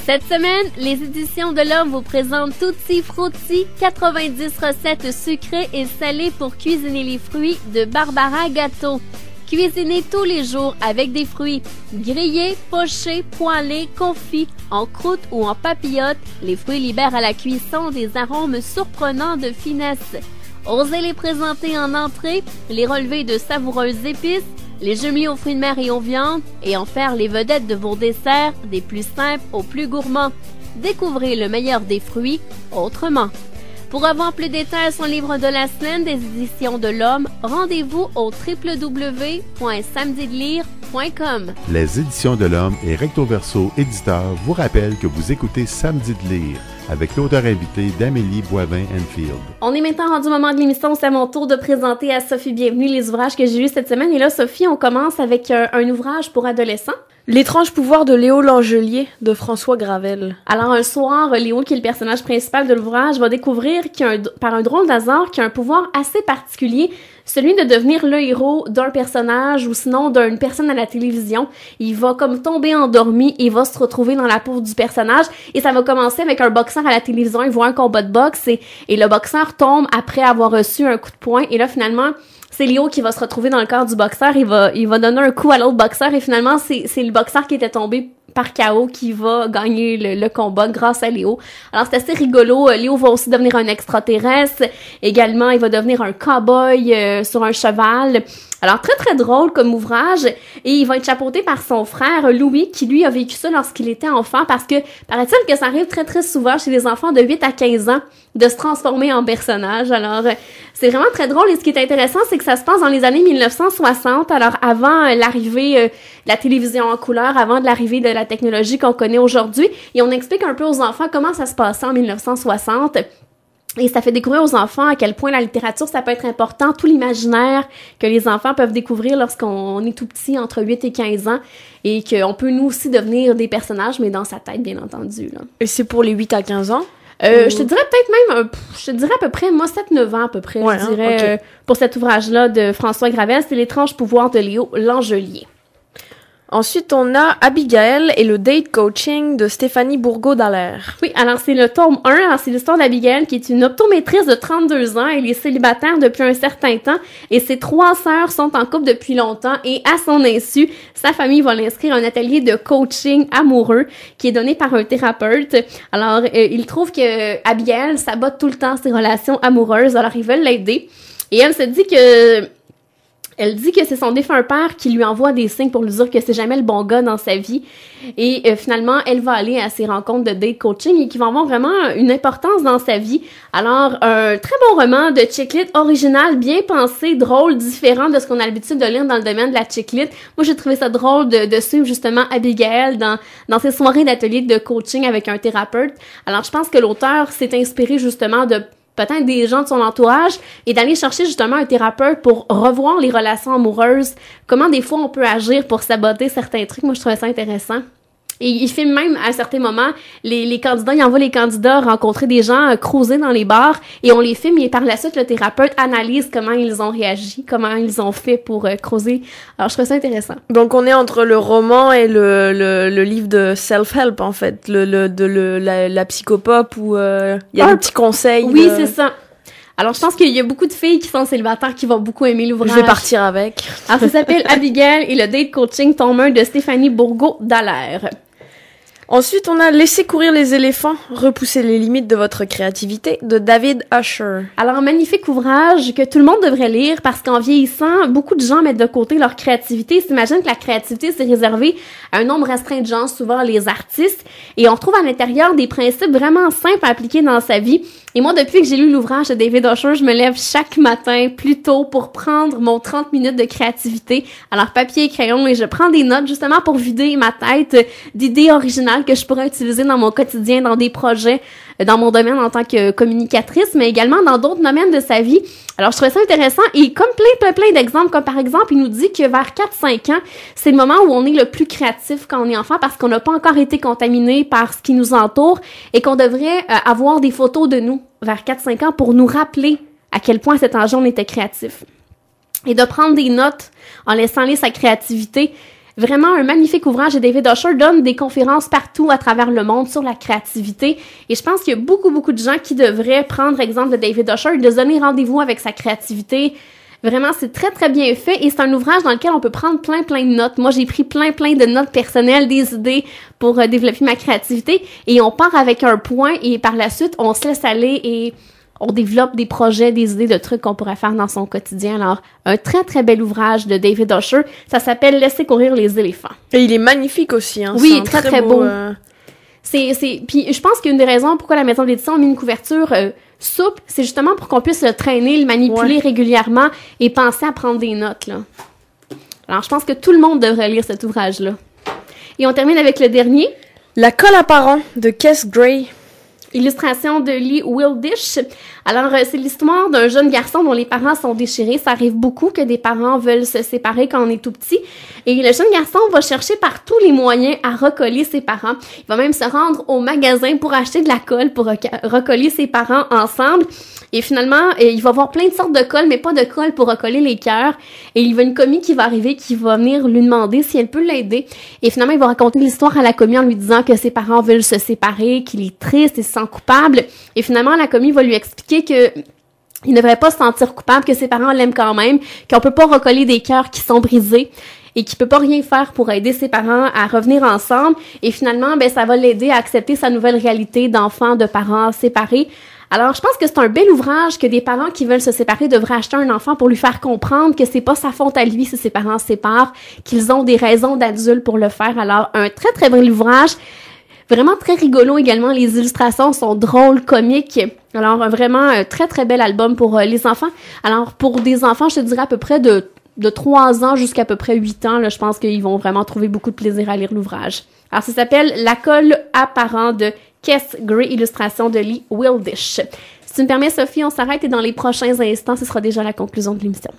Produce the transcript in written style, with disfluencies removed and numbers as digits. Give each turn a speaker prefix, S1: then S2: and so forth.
S1: Cette semaine, les éditions de l'Homme vous présentent Tutti Frutti, 90 recettes sucrées et salées pour cuisiner les fruits de Barbara Gâteau. Cuisinez tous les jours avec des fruits grillés, pochés, poêlés, confits, en croûte ou en papillote. Les fruits libèrent à la cuisson des arômes surprenants de finesse. Osez les présenter en entrée, les relever de savoureuses épices, les jumeler aux fruits de mer et aux viandes et en faire les vedettes de vos desserts, des plus simples aux plus gourmands. Découvrez le meilleur des fruits autrement. Pour avoir plus de détails sur le livre de la semaine des éditions de l'Homme, rendez-vous au www.samedidelire.com.
S2: Les éditions de l'Homme et Recto Verso éditeur vous rappellent que vous écoutez Samedi de lire avec l'auteur invité d'Amélie Boivin-Enfield.
S1: On est maintenant rendu au moment de l'émission, c'est à mon tour de présenter à Sophie Bienvenue les ouvrages que j'ai lus cette semaine. Et là, Sophie, on commence avec un ouvrage pour adolescents.
S3: L'étrange pouvoir de Léo Langelier de François Gravel.
S1: Alors un soir, Léo, qui est le personnage principal de l'ouvrage, va découvrir par un drôle d'hasard qu'il a un pouvoir assez particulier, celui de devenir le héros d'un personnage ou sinon d'une personne à la télévision. Il va comme tomber endormi et va se retrouver dans la peau du personnage et ça va commencer avec un boxeur à la télévision. Il voit un combat de boxe et le boxeur tombe après avoir reçu un coup de poing et là finalement c'est Léo qui va se retrouver dans le corps du boxeur, il va donner un coup à l'autre boxeur et finalement c'est le boxeur qui était tombé par KO qui va gagner le combat grâce à Léo. Alors c'est assez rigolo. Léo va aussi devenir un extraterrestre. Également, il va devenir un cow-boy sur un cheval. Alors très très drôle comme ouvrage et il va être chapeauté par son frère Louis qui lui a vécu ça lorsqu'il était enfant parce que paraît-il que ça arrive très très souvent chez les enfants de 8 à 15 ans de se transformer en personnage. Alors c'est vraiment très drôle et ce qui est intéressant c'est que ça se passe dans les années 1960, alors avant l'arrivée de la télévision en couleur, avant de l'arrivée de la technologie qu'on connaît aujourd'hui et on explique un peu aux enfants comment ça se passait en 1960. Et ça fait découvrir aux enfants à quel point la littérature, ça peut être important, tout l'imaginaire que les enfants peuvent découvrir lorsqu'on est tout petit, entre 8 et 15 ans, et qu'on peut nous aussi devenir des personnages, mais dans sa tête, bien entendu. Là.
S3: Et c'est pour les 8 à 15 ans?
S1: Je te dirais peut-être même, je te dirais à peu près, moi, 7-9 ans à peu près,
S3: ouais,
S1: je dirais, okay. Pour cet ouvrage-là de François Gravel, c'est L'étrange pouvoir de Léo Langelier.
S3: Ensuite, on a Abigail et le date coaching de Stéphanie Bourgault-Dallaire.
S1: Oui, alors c'est le tome 1. Alors c'est l'histoire d'Abigail qui est une optométriste de 32 ans. Elle est célibataire depuis un certain temps et ses 3 sœurs sont en couple depuis longtemps et à son insu, sa famille va l'inscrire à un atelier de coaching amoureux qui est donné par un thérapeute. Alors, il trouve que Abigail sabote tout le temps ses relations amoureuses. Alors, ils veulent l'aider. Et elle se dit que c'est son défunt père qui lui envoie des signes pour lui dire que c'est jamais le bon gars dans sa vie. Et finalement, elle va aller à ses rencontres de date coaching et qui vont avoir vraiment une importance dans sa vie. Alors, un très bon roman de chick-lit original, bien pensé, drôle, différent de ce qu'on a l'habitude de lire dans le domaine de la chick-lit. Moi, j'ai trouvé ça drôle de suivre justement Abigail dans ses soirées d'atelier de coaching avec un thérapeute. Alors, je pense que l'auteur s'est inspiré justement de peut-être des gens de son entourage et d'aller chercher justement un thérapeute pour revoir les relations amoureuses, comment des fois on peut agir pour saboter certains trucs. Moi, je trouvais ça intéressant. Et il filme même, à certains moments, les candidats, il envoie les candidats rencontrer des gens, cruiser dans les bars, et on les filme, et par la suite, le thérapeute analyse comment ils ont réagi, comment ils ont fait pour cruiser. Alors, je trouve ça intéressant.
S3: Donc, on est entre le roman et le livre de self-help, en fait, la psychopop, où il y a des petits conseils.
S1: Oui, c'est ça. Alors, je pense qu'il y a beaucoup de filles qui sont célibataires qui vont beaucoup aimer l'ouvrage.
S3: Je vais partir avec.
S1: Alors, ça s'appelle Abigail et le date coaching, tome 1 de Stéphanie Bourgault-Dallaire.
S3: Ensuite, on a Laissez courir les éléphants, repousser les limites de votre créativité de David Usher.
S1: Alors, un magnifique ouvrage que tout le monde devrait lire parce qu'en vieillissant, beaucoup de gens mettent de côté leur créativité. Ils s'imaginent que la créativité, c'est réservé à un nombre restreint de gens, souvent les artistes. Et on trouve à l'intérieur des principes vraiment simples à appliquer dans sa vie. Et moi, depuis que j'ai lu l'ouvrage de David Usher, je me lève chaque matin plus tôt pour prendre mon 30 minutes de créativité. Alors, papier et crayon, et je prends des notes justement pour vider ma tête d'idées originales que je pourrais utiliser dans mon quotidien, dans des projets, dans mon domaine en tant que communicatrice, mais également dans d'autres domaines de sa vie. Alors, je trouvais ça intéressant et comme plein d'exemples, comme par exemple, il nous dit que vers 4-5 ans, c'est le moment où on est le plus créatif quand on est enfant parce qu'on n'a pas encore été contaminé par ce qui nous entoure et qu'on devrait avoir des photos de nous vers 4-5 ans pour nous rappeler à quel point à cet âge on était créatif. Et de prendre des notes en laissant aller sa créativité Vraiment un magnifique ouvrage et David Usher donne des conférences partout à travers le monde sur la créativité et je pense qu'il y a beaucoup de gens qui devraient prendre exemple de David Usher et de se donner rendez-vous avec sa créativité. Vraiment, c'est très bien fait et c'est un ouvrage dans lequel on peut prendre plein de notes. Moi, j'ai pris plein de notes personnelles, des idées pour développer ma créativité et on part avec un point et par la suite, on se laisse aller et on développe des projets, des idées de trucs qu'on pourrait faire dans son quotidien. Alors, un très bel ouvrage de David Usher. Ça s'appelle « Laisser courir les éléphants ».
S3: Et il est magnifique aussi, hein.
S1: Oui, très beau. Puis je pense qu'une des raisons pourquoi la maison d'édition a mis une couverture souple, c'est justement pour qu'on puisse le traîner, le manipuler régulièrement et penser à prendre des notes, là. Alors, je pense que tout le monde devrait lire cet ouvrage-là. Et on termine avec le dernier.
S3: La colle à parents de Kes Gray.
S1: Illustration de Lee Wildish. Alors, c'est l'histoire d'un jeune garçon dont les parents sont déchirés. Ça arrive beaucoup que des parents veulent se séparer quand on est tout petit. Et le jeune garçon va chercher par tous les moyens à recoller ses parents. Il va même se rendre au magasin pour acheter de la colle pour recoller ses parents ensemble. Et finalement, il va voir plein de sortes de colle, mais pas de colle pour recoller les cœurs. Et il y a une commis qui va arriver, qui va venir lui demander si elle peut l'aider. Et finalement, il va raconter l'histoire à la commis en lui disant que ses parents veulent se séparer, qu'il est triste et se sent coupable. Et finalement, la commis va lui expliquer que il ne devrait pas se sentir coupable, que ses parents l'aiment quand même, qu'on peut pas recoller des cœurs qui sont brisés et qu'il peut pas rien faire pour aider ses parents à revenir ensemble. Et finalement, ça va l'aider à accepter sa nouvelle réalité d'enfant, de parents séparés. Alors, je pense que c'est un bel ouvrage que des parents qui veulent se séparer devraient acheter un enfant pour lui faire comprendre que c'est pas sa faute à lui si ses parents se séparent, qu'ils ont des raisons d'adultes pour le faire. Alors, un très bel ouvrage. Vraiment très rigolo également. Les illustrations sont drôles, comiques. Alors, vraiment un très bel album pour les enfants. Alors, pour des enfants, je te dirais à peu près de 3 ans jusqu'à peu près 8 ans, là, je pense qu'ils vont vraiment trouver beaucoup de plaisir à lire l'ouvrage. Alors, ça s'appelle La colle à parents de Kes Gray, illustration de Lee Wildish. Si tu me permets, Sophie, on s'arrête et dans les prochains instants, ce sera déjà la conclusion de l'émission.